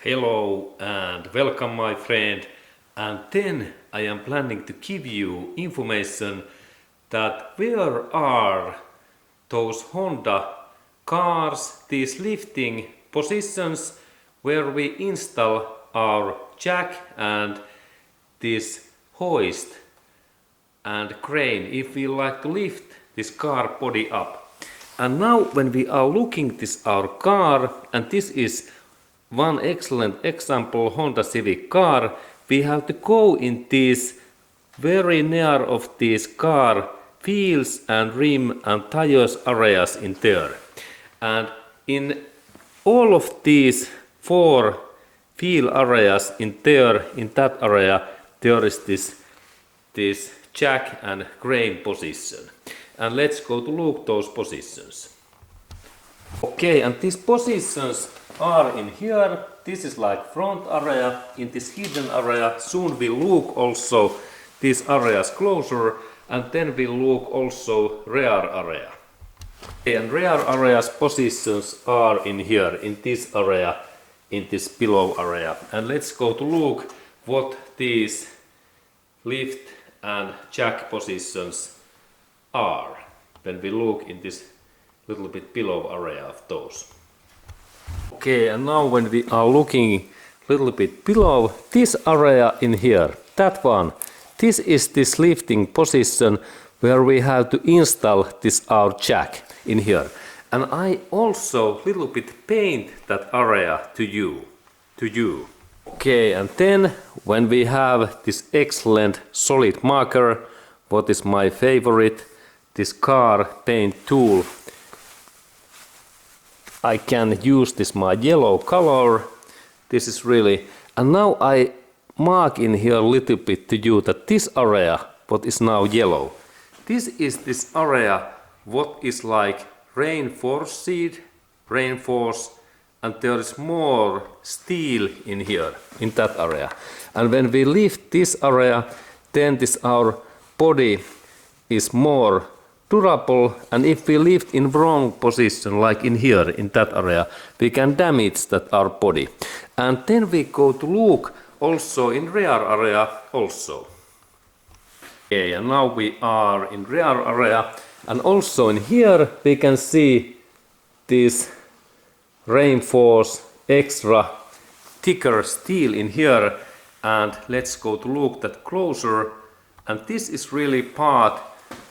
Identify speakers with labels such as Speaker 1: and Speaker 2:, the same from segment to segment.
Speaker 1: Hello and welcome my friend, and then I am planning to give you information that where are those Honda cars, these lifting positions where we install our jack and this hoist and crane if we like to lift this car body up. And now when we are looking this our car, and this is one excellent example Honda Civic car, we have to go in this very near of this car wheels and rim and tires areas in there. And in all of these four wheel areas in there, in that area, there is this jack and crane position. And let's go to look those positions. Okay, and these positions are in here. This is like front area. In this hidden area soon we look also these areas closer, and then we look also rear area. Okay, and rear areas positions are in here, in this area, in this below area. And let's go to look what these lift and jack positions are when we look in this little bit below area of those. Okay, and now when we are looking a little bit below this area in here, that one, this is this lifting position where we have to install this our jack in here. And I also little bit paint that area to you. Okay, and then when we have this excellent solid marker, what is my favorite, this car paint tool, I can use this my yellow color. This is really, and now I mark in here a little bit to you that this area what is now yellow, this is this area what is like reinforced, and there is more steel in here in that area. And when we lift this area, then this our body is more durable, and if we lift in wrong position like in here in that area, we can damage that our body. And then we go to look also in rear area also. Okay, and now we are in rear area, and also in here we can see this reinforced extra thicker steel in here. And let's go to look that closer, and this is really part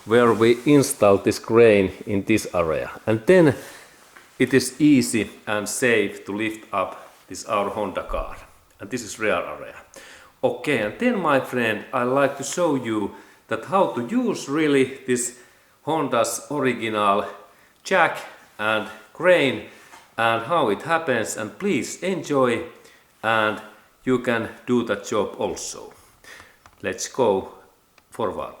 Speaker 1: where we install this crane in this area, and then it is easy and safe to lift up this our Honda car, and this is rear area. Okay, and then my friend, I like to show you that how to use really this Honda's original jack and crane and how it happens, and please enjoy and you can do that job also. Let's go forward.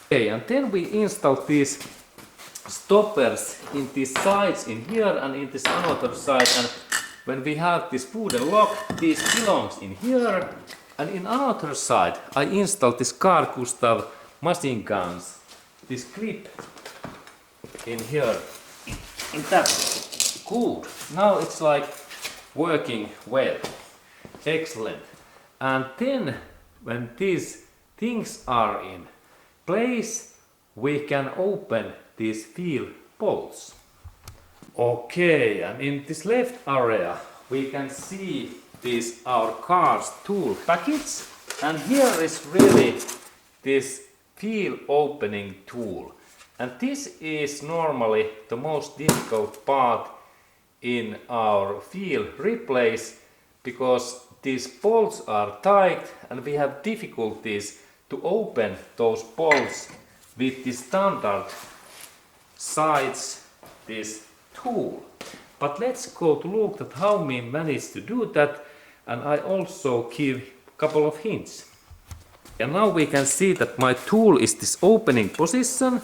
Speaker 1: Okay, and then we install these stoppers in these sides in here and in this another side, and when we have this wooden lock, this belongs in here, and in another side I install this Carl Gustav machine guns, this clip in here, in that. Cool, now it's like working well, excellent. And then when these things are in place, we can open these wheel bolts. Okay, and in this left area we can see this our car's tool package, and here is really this wheel opening tool, and this is normally the most difficult part in our wheel replace, because these bolts are tight and we have difficulties to open those bolts with the standard size this tool. But let's go to look at how we manage to do that, and I also give a couple of hints. And now we can see that my tool is this opening position,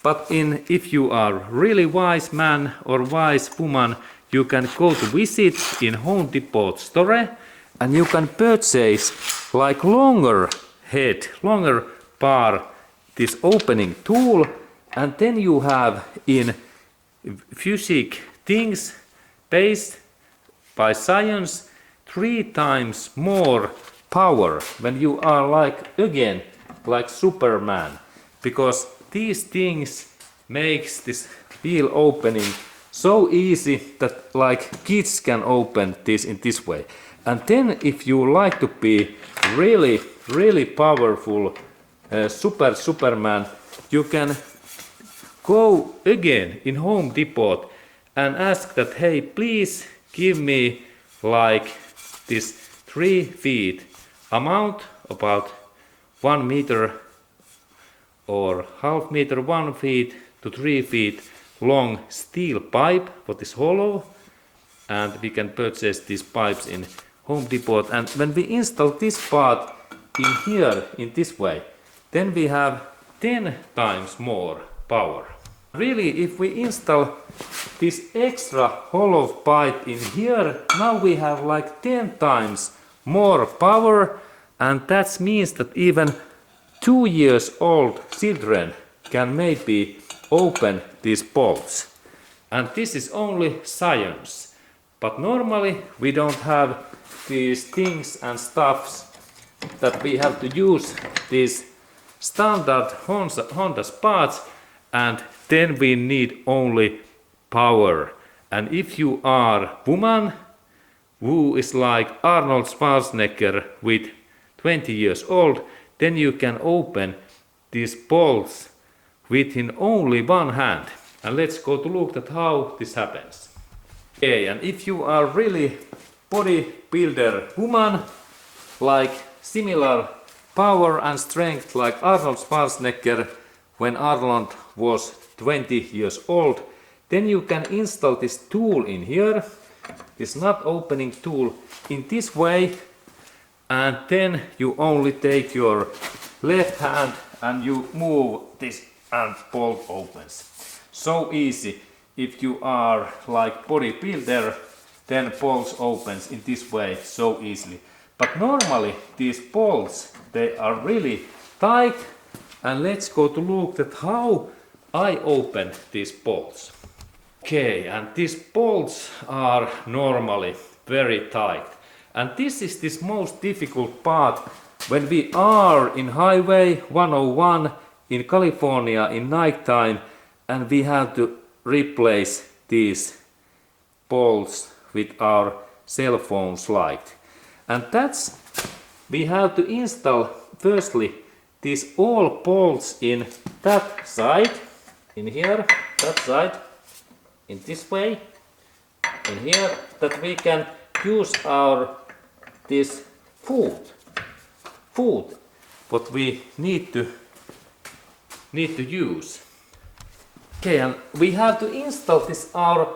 Speaker 1: but if you are really wise man or wise woman, you can go to visit in Home Depot store and you can purchase like longer head, longer bar, this opening tool, And then you have in physics things based by science 3 times more power when you are like Superman, because these things makes this wheel opening so easy that like kids can open this in this way. And then if you like to be really powerful Superman, you can go again in Home Depot and ask that, hey, please give me like this 3 feet amount, about 1 meter or half meter, 1 feet to 3 feet long steel pipe what is hollow, and we can purchase these pipes in Home Depot. And when we install this part in here in this way, then we have 10 times more power. Really, if we install this extra hollow pipe in here, now we have like 10 times more power, and that means that even 2 years old children can maybe open these bolts. And this is only science. But normally we don't have these things and stuffs that we have to use these standard Honda's parts, and then we need only power. And if you are woman who is like Arnold Schwarzenegger with 20 years old, then you can open these bolts within only one hand. And let's go to look at how this happens. Okay, and if you are really bodybuilder woman, like similar power and strength like Arnold Schwarzenegger when Arnold was 20 years old, then you can install this tool in here, this nut opening tool, in this way, and then you only take your left hand and you move this and bolt opens. So easy. If you are like bodybuilder, then bolts opens in this way so easily. But normally these bolts, they are really tight, and let's go to look at how I open these bolts. Okay, and these bolts are normally very tight, and this is this most difficult part when we are in Highway 101 in California in nighttime, and we have to replace these bolts with our cell phone's light. And that's, we have to install firstly these all bolts in that side, in here, that side, in this way, in here, that we can use our this foot what we need to use. Okay, and we have to install this our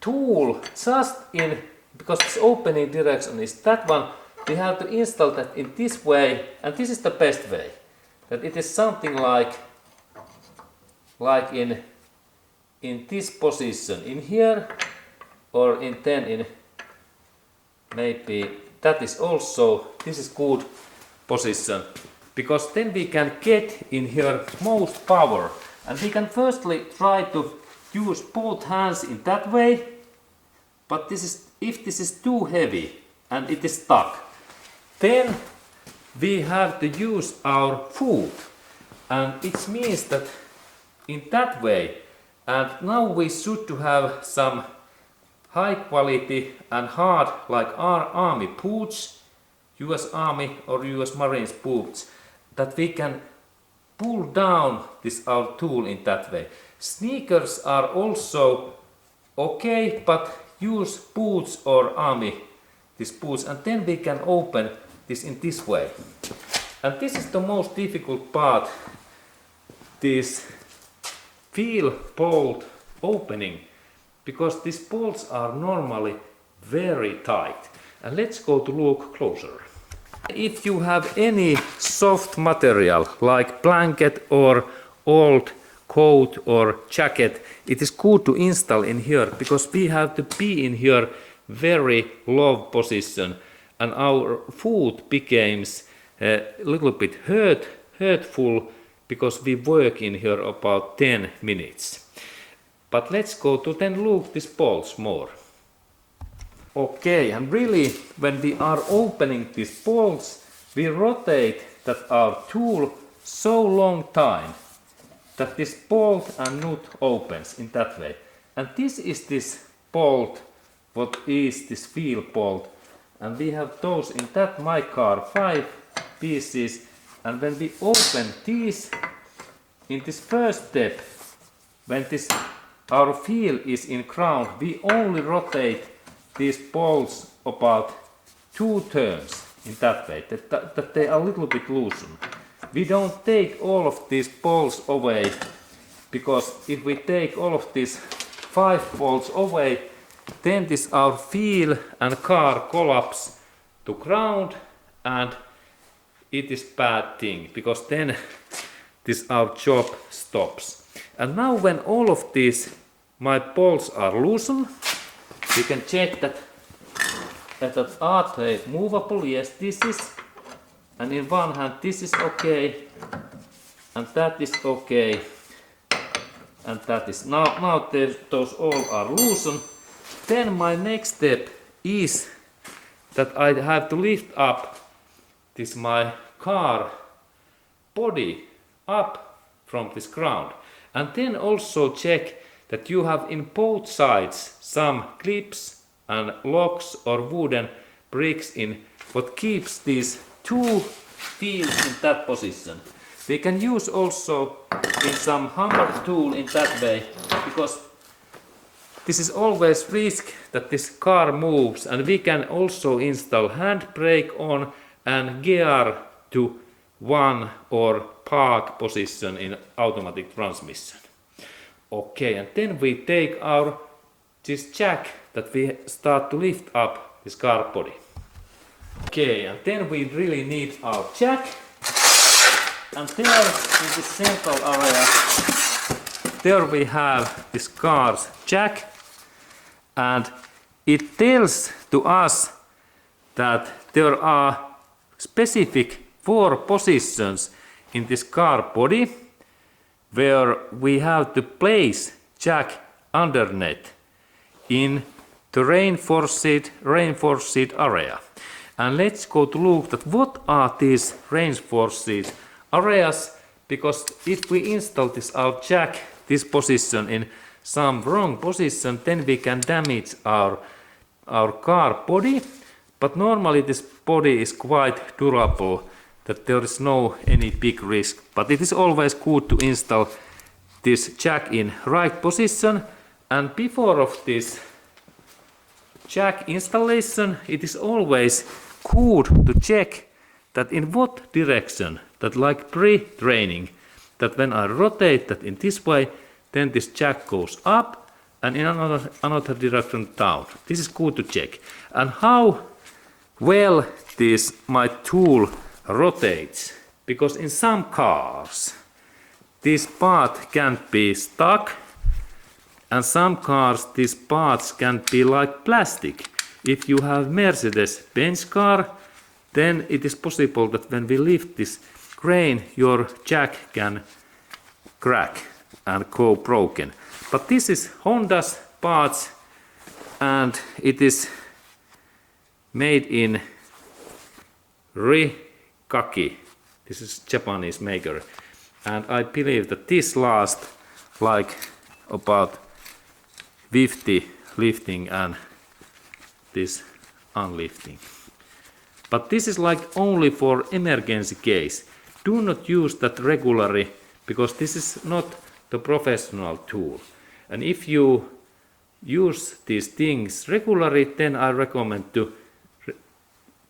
Speaker 1: tool just in, because this opening direction is that one, we have to install that in this way, and this is the best way, that it is something like in this position, in here, or in maybe that is also, this is good position, because then we can get in here most power. And we can firstly try to use both hands in that way, but this is, if this is too heavy and it is stuck, then we have to use our foot, and it means that in that way. And now we should to have some high quality and hard like our army boots, US Army or US Marines boots, that we can pull down this our tool in that way. Sneakers are also okay, but use boots or army, these boots, and then we can open this in this way. And this is the most difficult part, this wheel bolt opening, because these bolts are normally very tight. And let's go to look closer. If you have any soft material like blanket or old coat or jacket, it is good to install in here, because we have to be in here very low position, and our foot becomes a little bit hurtful because we work in here about 10 minutes. But let's go to then look these bolts more. Okay, and really when we are opening these bolts, we rotate that our tool so long time that this bolt and nut opens in that way. And this is this bolt, what is this wheel bolt. And we have those in that my car, 5 pieces. And when we open these, in this first step, when this our wheel is in ground, we only rotate these bolts about 2 turns in that way, that they are a little bit loosened. We don't take all of these bolts away, because if we take all of these 5 bolts away, then this our wheel and car collapse to ground, and it is bad thing, because then this our job stops. And now when all of these my bolts are loosened, we can check that are they movable? Yes, this is. And in one hand this is okay, and that is okay, and that is now those all are loosened. Then my next step is that I have to lift up this my car body up from this ground, and then also check that you have in both sides some clips and locks or wooden bricks in what keeps these 2 wheels in that position. We can use also in some hammer tool in that way, because this is always risk that this car moves, and we can also install handbrake on and gear to 1 or park position in automatic transmission. Okay, and then we take our this jack that we start to lift up this car body. Okay, and then we really need our jack, and there in this central area, there we have this car's jack, and it tells to us that there are specific 4 positions in this car body where we have to place jack underneath in the reinforced area. And let's go to look at what are these reinforced areas, because if we install this our jack this position in some wrong position, then we can damage our car body. But normally this body is quite durable, that there is no any big risk. But it is always good to install this jack in right position, and before of this jack installation, it is always good to check that in what direction, that like pre-training, that when I rotate that in this way, then this jack goes up, and in another direction down. This is good to check. And how well this my tool rotates, because in some cars this part can be stuck, and some cars these parts can be like plastic. If you have Mercedes-Benz car, then it is possible that when we lift this crane, your jack can crack and go broken. But this is Honda's parts, and it is made in Rikaki. This is Japanese maker, and I believe that this lasts like about 50 lifting and this unlifting. But this is like only for emergency case. Do not use that regularly, because this is not the professional tool. And if you use these things regularly, then I recommend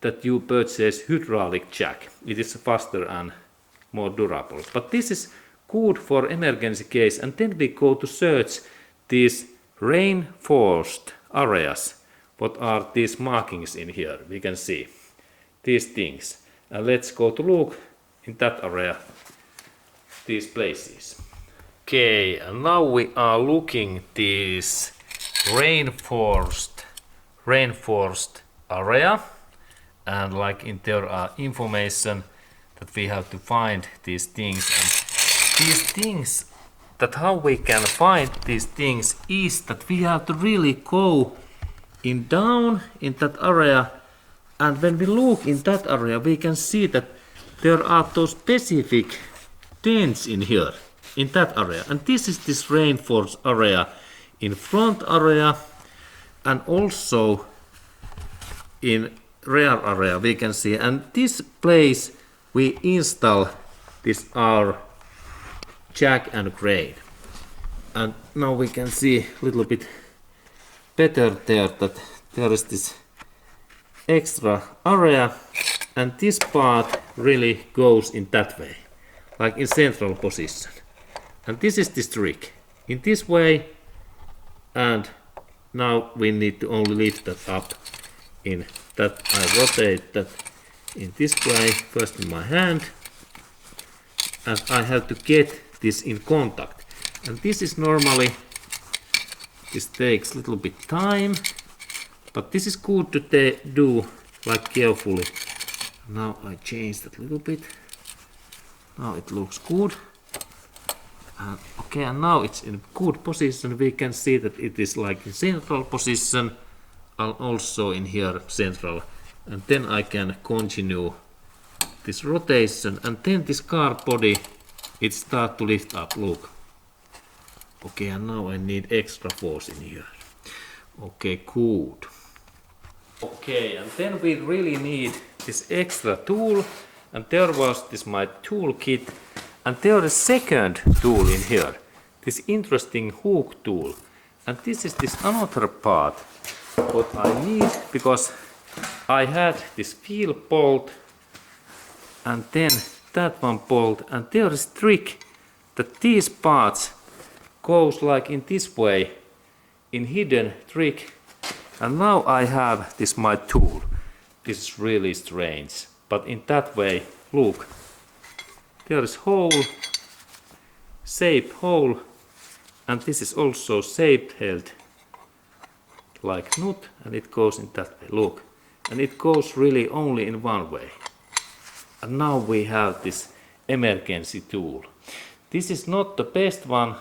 Speaker 1: that you purchase hydraulic jack. It is faster and more durable. But this is good for emergency case, and then we go to search these reinforced areas. What are these markings in here? We can see these things. And let's go to look in that area, these places. Okay, and now we are looking these reinforced area, and like in there are information that we have to find these things, and these things, that how we can find these things is that we have to really go in down in that area, and when we look in that area we can see that there are those specific dents in here in that area, and this is this reinforced area in front area and also in rear area we can see, and this place we install this our jack and crane, and now we can see a little bit better there that there is this extra area, and this part really goes in that way, like in central position, and this is this trick in this way, and now we need to only lift that up in that. I rotate that in this way first in my hand, and I have to get this in contact, and this is normally, this takes a little bit time, but this is good to do like carefully. Now I change that a little bit, now it looks good, and okay, and now it's in good position. We can see that it is like in central position and also in here central, and then I can continue this rotation, and then this car body it start to lift up, look. Okay, and now I need extra force in here. Okay, good. Okay, and then we really need this extra tool, and there was this my tool kit, and there is second tool in here, this interesting hook tool, and this is this another part what I need, because I had this wheel bolt and then that one bolt, and there is trick that these parts goes like in this way, in hidden trick, and now I have this my tool. This is really strange, but in that way, look, there is hole, shape hole, and this is also shape held like nut, and it goes in that way, look, and it goes really only in one way. And now we have this emergency tool. This is not the best one,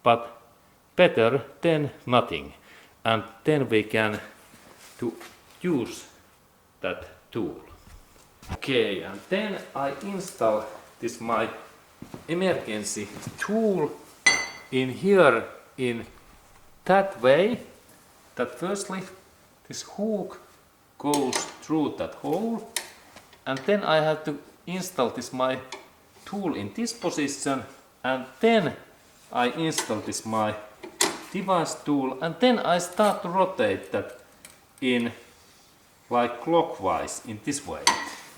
Speaker 1: but better than nothing, and then we can to use that tool. Okay, and then I install this my emergency tool in here in that way, that firstly this hook goes through that hole, and then I have to install this my tool in this position, and then I install this my device tool, and then I start to rotate that in like clockwise in this way.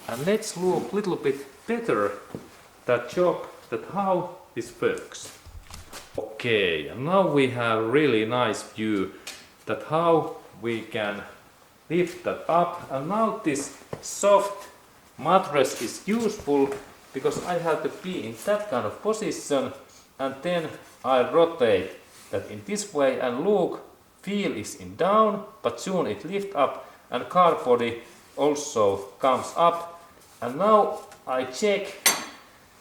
Speaker 1: And let's look a little bit better that job, that how this works. Okay, and now we have really nice view that how we can lift that up, and now this soft mattress is useful because I have to be in that kind of position, and then I rotate that in this way, and look, wheel is in down, but soon it lift up and car body also comes up, and now I check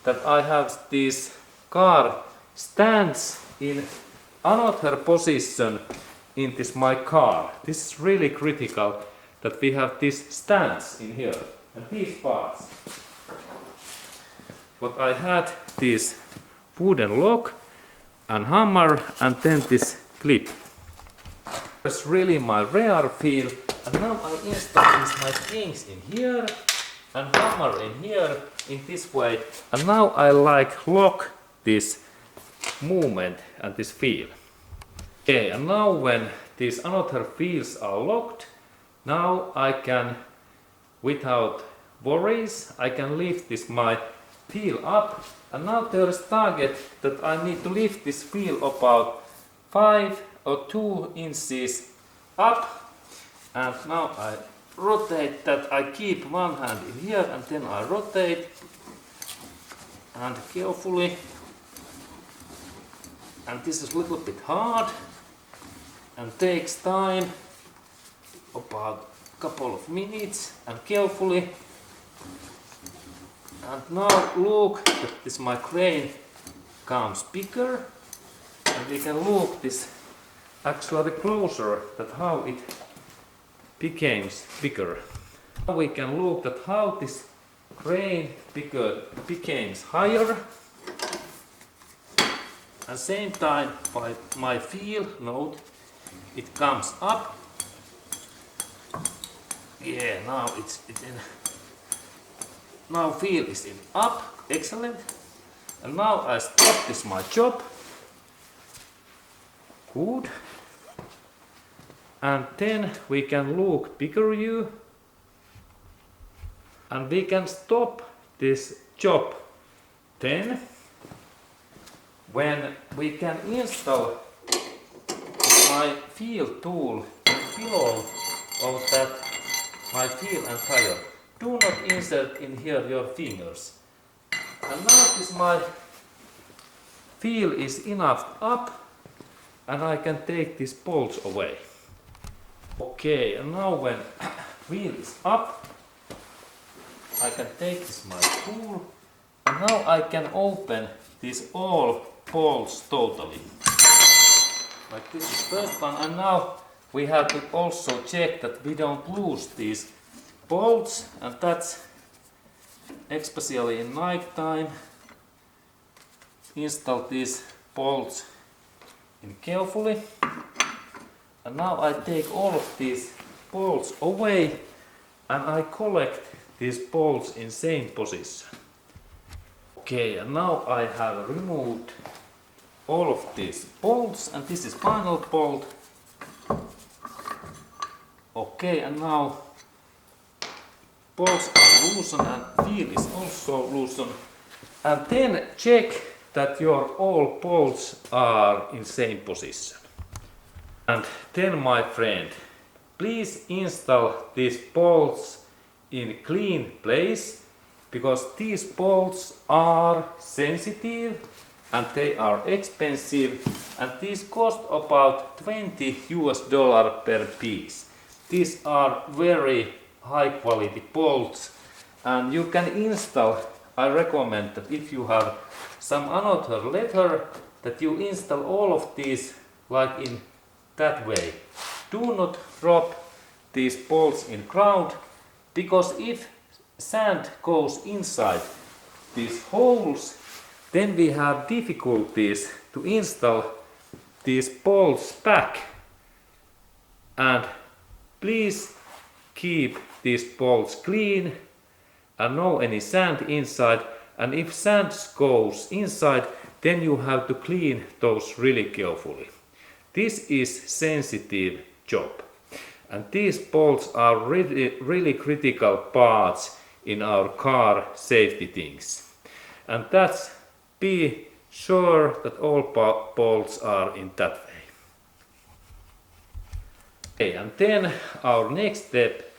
Speaker 1: that I have this car stands in another position in this my car. This is really critical that we have this stands in here and these parts. What I had this wooden lock and hammer, and then this clip. That's really my rear wheel, and now I install these my things in here and hammer in here in this way, and now I like lock this movement and this wheel. Okay, and now when these another wheels are locked, now I can, without worries, I can lift this my wheel up, and now there is target that I need to lift this wheel about 5 or 2 inches up, and now I rotate that. I keep one hand in here and then I rotate and carefully, and this is a little bit hard and takes time, about a couple of minutes, and carefully. And now look, that this my crane becomes bigger, and we can look this actually closer that how it becomes bigger. Now we can look at how this crane becomes higher, and same time by my feel note it comes up. Yeah, now it's in. Now feel is in up, excellent. And now I stop this my job. Good. And then we can look bigger view. And we can stop this job then when we can install my feel tool below of that my feel and tire. Do not insert in here your fingers. And now this my feel is enough up, and I can take these bolts away. Okay, and now when wheel is up, I can take this my tool, and now I can open these all bolts totally. Like this is first one, and now we have to also check that we don't lose these bolts, and that's especially in night time. Install these bolts in carefully, and now I take all of these bolts away and I collect these bolts in same position. Okay, and now I have removed all of these bolts, and this is final bolt. Okay, and now bolts are loosened and wheel is also loosened. And then check that your all bolts are in same position. And then, my friend, please install these bolts in clean place, because these bolts are sensitive and they are expensive, and these cost about $20 per piece. These are very high quality bolts, and you can install, I recommend that if you have some another letter, that you install all of these like in that way. Do not drop these bolts in ground, because if sand goes inside these holes, then we have difficulties to install these bolts back. And please keep these bolts clean and no any sand inside, and if sand goes inside, then you have to clean those really carefully. This is sensitive job, and these bolts are really critical parts in our car safety things, and that's be sure that all bolts are in that way. Okay, and then our next step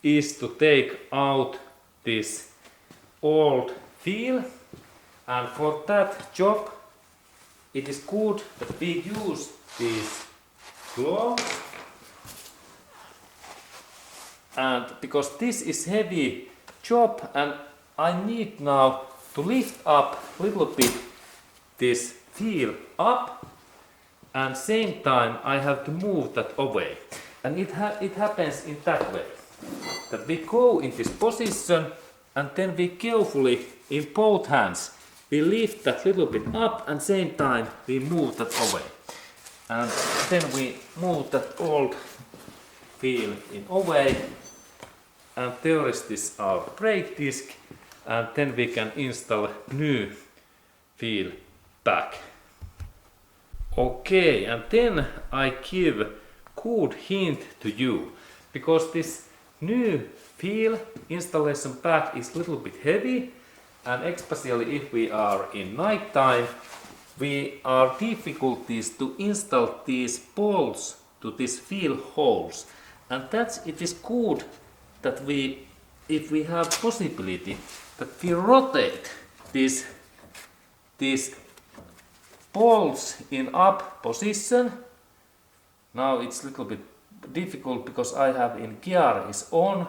Speaker 1: is to take out this old wheel, and for that job it is good that we use these gloves, and because this is heavy job and I need now to lift up a little bit this wheel up, and same time I have to move that away, and it happens in that way, that we go in this position and then we carefully in both hands we lift that little bit up, and same time we move that away, and then we move that old wheel in away, and there is this our brake disc, and then we can install new wheel back. Okay, and then I give good hint to you, because this new wheel installation back is a little bit heavy, and especially if we are in night time, we are difficulties to install these bolts to these wheel holes, and that's it is good that we, if we have possibility, that we rotate these bolts in up position. Now it's a little bit difficult because I have in gear is on,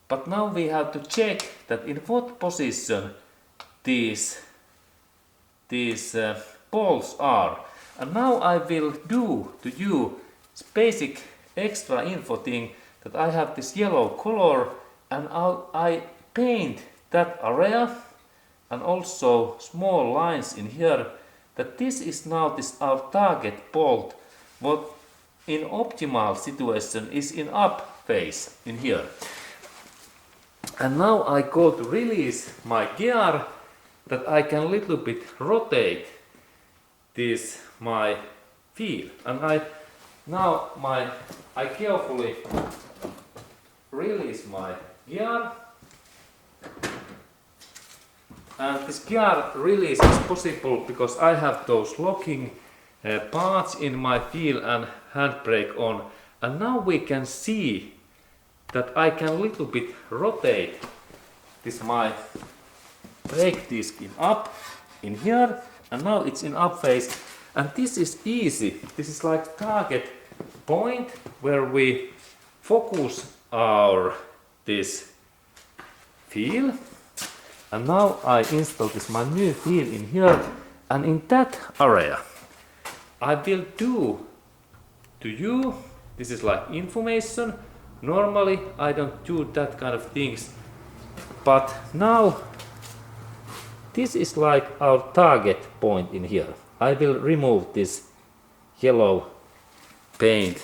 Speaker 1: but now we have to check that in what position these bolts are. And now I will do to you this basic extra info thing that I have this yellow color and I paint that area and also small lines in here, that this is now our target bolt, what in optimal situation is in up phase in here. And now I go to release my gear, that I can little bit rotate this my wheel, and I carefully release my gear. And this gear release is possible because I have those locking parts in my wheel and handbrake on. And now we can see that I can little bit rotate this my brake disc up in here, and now it's in up phase. And this is easy. This is like target point where we focus this wheel. And now I install this my new wheel in here, and in that area I will do to you, this is like information. Normally I don't do that kind of things, but now this is like our target point in here. I will remove this yellow paint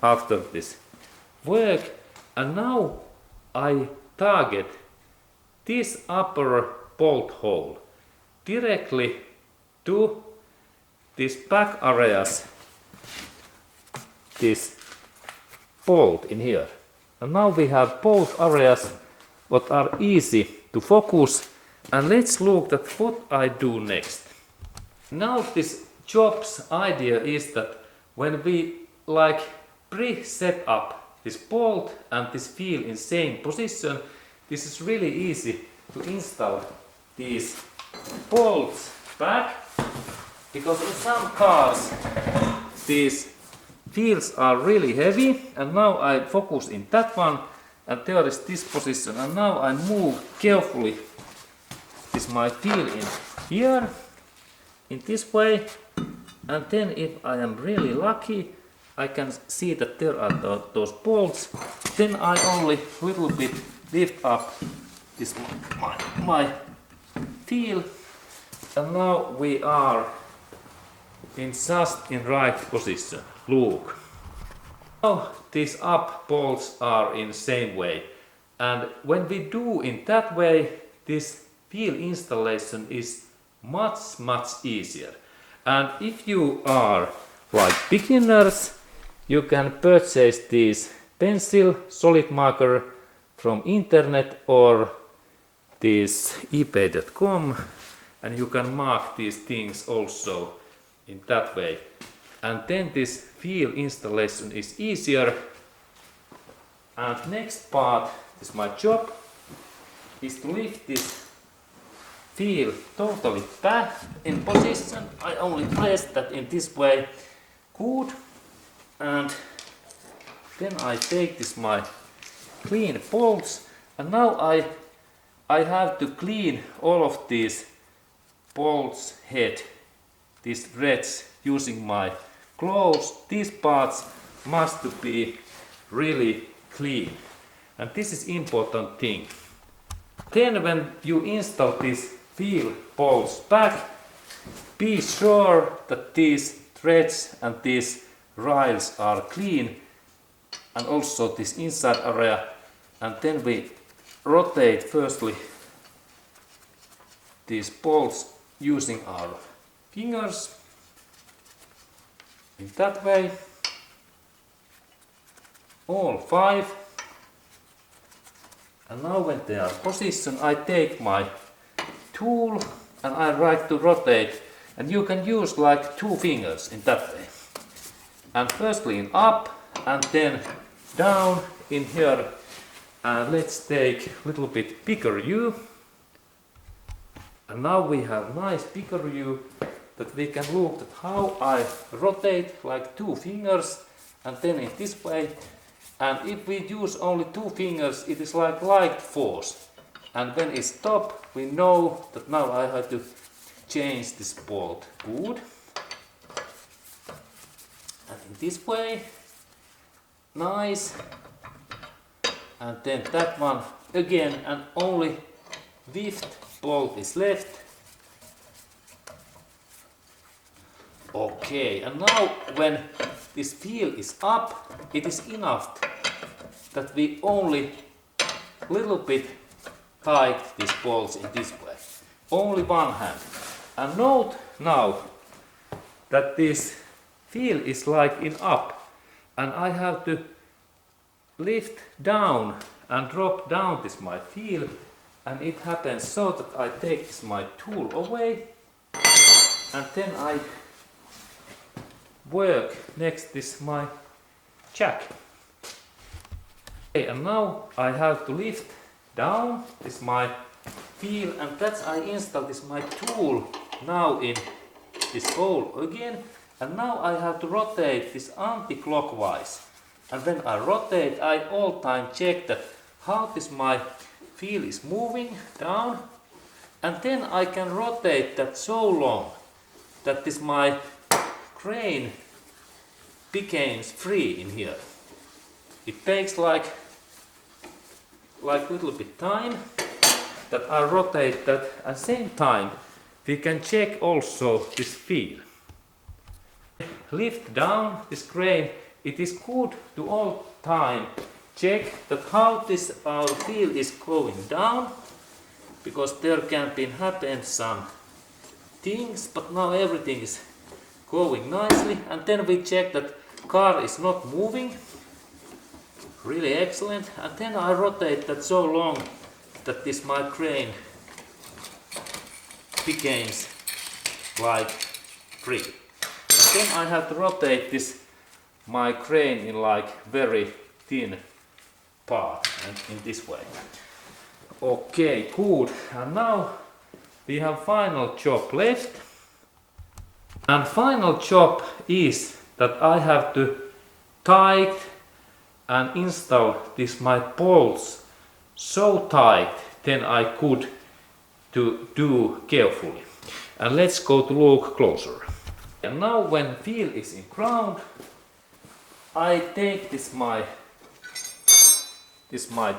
Speaker 1: after this work, and now I target this upper bolt hole directly to this back areas, this bolt in here. And now we have both areas what are easy to focus, and let's look at what I do next. Now this job's idea is that when we like pre-set up this bolt and this wheel in same position, this is really easy to install these bolts back, because in some cars these wheels are really heavy, and now I focus in that one, and there is this position, and now I move carefully this my wheel in here in this way, and then if I am really lucky I can see that there are those bolts. Then I only little bit lift up this my wheel, and now we are in just in right position. Look, now these up bolts are in same way, and when we do in that way, this wheel installation is much easier. And if you are like beginners, you can purchase this pencil solid marker from internet or this ebay.com, and you can mark these things also in that way. And then this wheel installation is easier. And next part is my job is to lift this wheel totally back in position. I only press that in this way. Good. And then I take this my clean bolts, and now I have to clean all of these bolts head, these threads, using my gloves. These parts must to be really clean, and this is important thing. Then when you install this wheel bolts back, be sure that these threads and these rails are clean, and also this inside area. And then we rotate firstly these bolts using our fingers in that way, all 5. And now when they are positioned, I take my tool and I try to rotate, and you can use like 2 fingers in that way. And firstly in up and then down in here. And let's take a little bit bigger view. And now we have nice bigger view that we can look at how I rotate like 2 fingers and then in this way. And if we use only 2 fingers, it is like light force. And when it stops, we know that now I have to change this bolt. Good. And in this way, nice. And then that one again, and only fifth bolt is left. Okay, and now when this wheel is up, it is enough that we only little bit tight these bolts in this way. Only one hand. And note now that this wheel is like in up, and I have to lift down and drop down this my wheel, and it happens so that I take this my tool away, and then I work next this my jack. Okay, and now I have to lift down this my wheel, and that's I install this my tool now in this hole again, and now I have to rotate this anti-clockwise. And when I rotate, I all time check that how this my wheel is moving down, and then I can rotate that so long that this my crane becomes free in here. It takes like little bit time that I rotate that. At the same time we can check also this wheel. Lift down this crane. It is good to all time check that how this our wheel is going down, because there can be happen some things, but now everything is going nicely. And then we check that car is not moving. Really excellent. And then I rotate that so long that this my crane becomes like free. And then I have to rotate this my crane in like very thin part, and in this way. Okay, good. And now we have final job left. And final job is that I have to tight and install this my bolts so tight then I could to do carefully. And let's go to look closer. And now when wheel is in ground, I take this my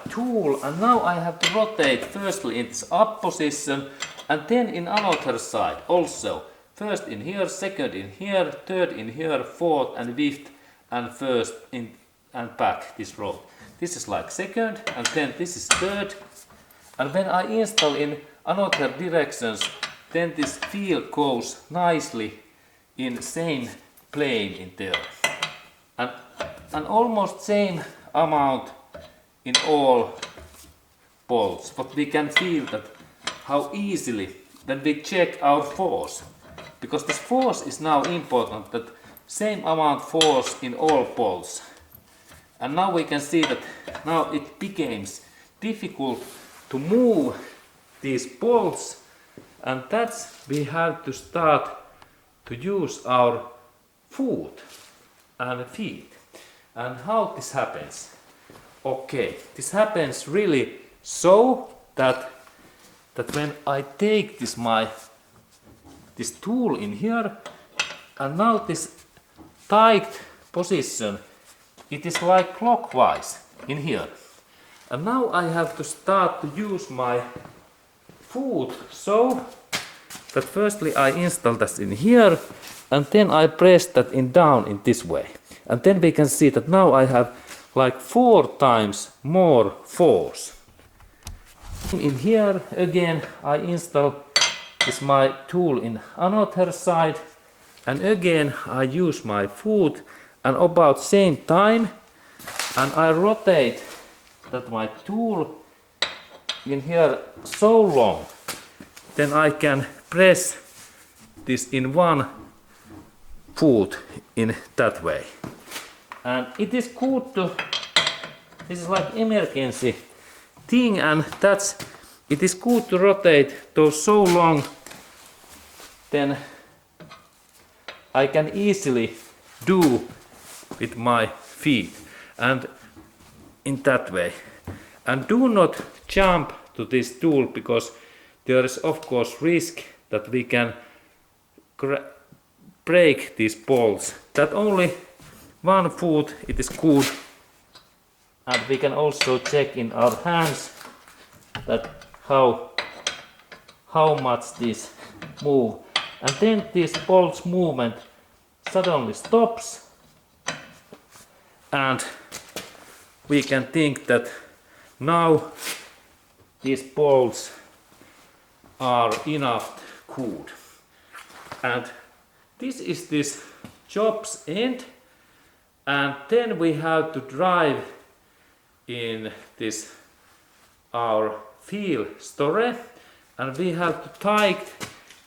Speaker 1: tool, and now I have to rotate firstly in this up position, and then in another side also. First in here, second in here, third in here, fourth and fifth, and first in and back this road. This is like second, and then this is third. And when I install in another directions, then this wheel goes nicely in same plane in there. And almost same amount in all bolts. But we can feel that how easily when we check our force. Because this force is now important, that same amount force in all bolts. And now we can see that now it becomes difficult to move these bolts, and that's we have to start to use our foot and feet. And how this happens? Okay, this happens really so that when I take this this tool in here, and now this tight position, it is like clockwise in here. And now I have to start to use my foot so that firstly I install this in here, and then I press that in down in this way. And then we can see that now I have like 4 times more force. In here again I install this my tool in another side, and again I use my foot, and about same time, and I rotate that my tool in here so long, then I can press this in one foot in that way. And it is good to, this is like emergency thing, and it is good to rotate those so long, then I can easily do with my feet and in that way. And do not jump to this tool, because there is of course risk that we can break these bolts. That only one foot it is good, and we can also check in our hands that how much this move, and then this bolts movement suddenly stops, and we can think that now these bolts are enough cooled, and this is this job's end, and then we have to drive in this our fuel storage, and we have to tighten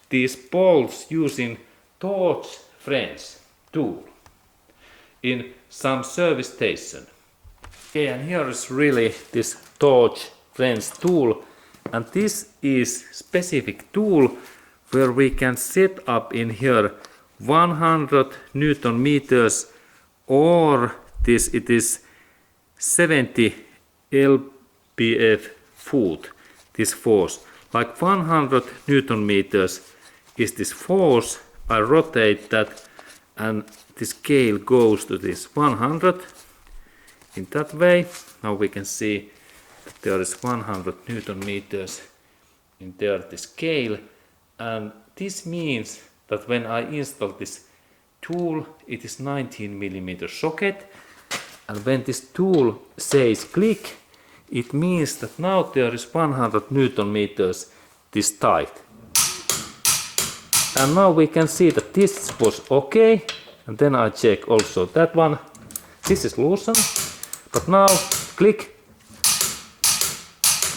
Speaker 1: these bolts using torch wrench tool in some service station. Okay, and here is really this torch wrench tool, and this is specific tool where we can set up in here 100 Newton meters, or this it is 70 lbf foot, this force. Like 100 Newton meters is this force. I rotate that and the scale goes to this 100 in that way. Now we can see that there is 100 Newton meters in there, the scale, and this means that when I install this tool, it is 19 mm socket, and when this tool says click, it means that now there is 100 Newton meters this tight. And now we can see that this was okay, and then I check also that one. This is loosened, but now click.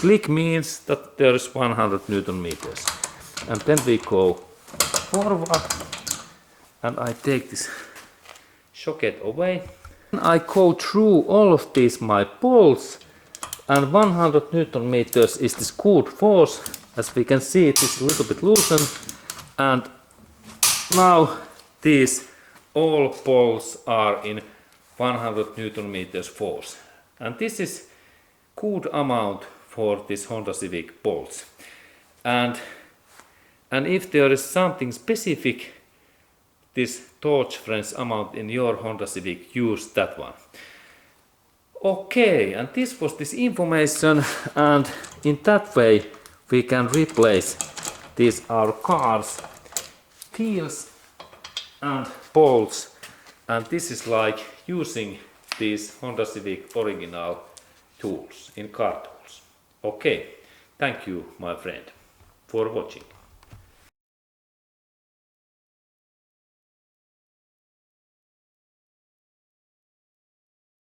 Speaker 1: Click means that there is 100 Newton meters. And then we go forward, and I take this socket away. I go through all of these my bolts, and 100 Newton meters is this good force. As we can see, it is a little bit loosened, and now these all bolts are in 100 Newton meters force, and this is good amount for this Honda Civic bolts. And if there is something specific, this torch wrench amount in your Honda Civic, use that one. Okay, and this was this information, and in that way we can replace these our cars wheels and bolts, and this is like using these Honda Civic original tools in car tools. Okay, thank you my friend for watching.